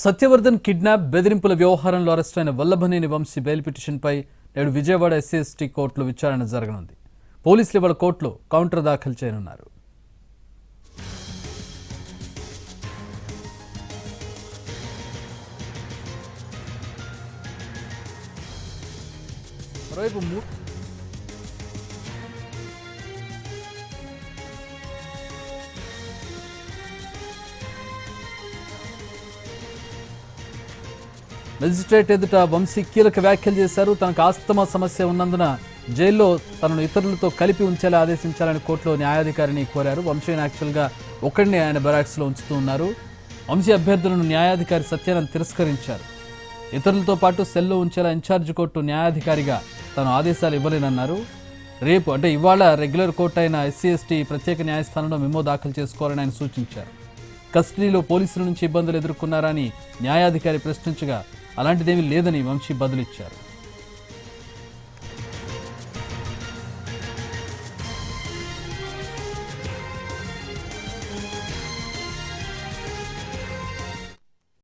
Satyavardhan kidnap బెదిరింపుల వ్యవహారంలో అరెస్టైన Vallabhaneni Vamsi bail పిటిషన్పై నేడు విజయవాడ ఎస్సీ/ఎస్టీ కోర్టులో విచారణ జరగనుంది. పోలీసులు ఇవాళ కోర్టులో కౌంటర్ దాఖలు చేయనున్నారు. మెజిస్ట్రేట్ ఎదుట వంశీ కీలక వ్యాఖ్యలు చేశారు. తనకు ఆస్తమా సమస్య ఉన్నందున జైల్లో తనను ఇతరులతో కలిపి ఉంచేలా ఆదేశించాలని కోర్టులో న్యాయాధికారిని కోరారు. వంశీని యాక్చువల్గా ఒక్కడిని ఆయన బెరాక్స్లో ఉంచుతూ ఉన్నారు. వంశీ అభ్యర్థులను న్యాయాధికారి సత్యానంద్ తిరస్కరించారు. ఇతరులతో పాటు సెల్లో ఉంచేలా ఇన్ఛార్జ్ కోర్టు న్యాయాధికారిగా తాను ఆదేశాలు ఇవ్వలేనన్నారు. రేపు అంటే ఇవాళ రెగ్యులర్ కోర్టు అయిన ఎస్సీ/ఎస్టీ ప్రత్యేక న్యాయస్థానంలో మెమో దాఖలు చేసుకోవాలని ఆయన సూచించారు. కస్టడీలో పోలీసుల నుంచి ఇబ్బందులు ఎదుర్కొన్నారని న్యాయాధికారి ప్రశ్నించగా అలాంటిదేమీ లేదని వంశీ బదులిచ్చారు.